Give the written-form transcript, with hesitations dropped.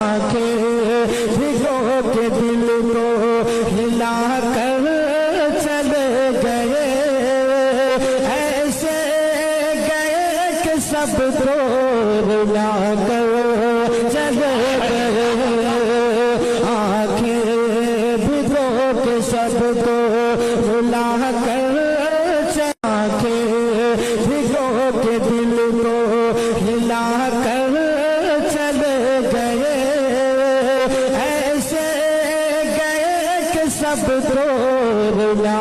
आंखें भिगो के दिल को हिला कर चले गए, ऐसे गए कि सबको रुला कर चले गए। आंखें भिगो के सबको रुला कर, आंखें भिगो के दिल को हिला कर चले गए, ऐसे गए कि सबको रुला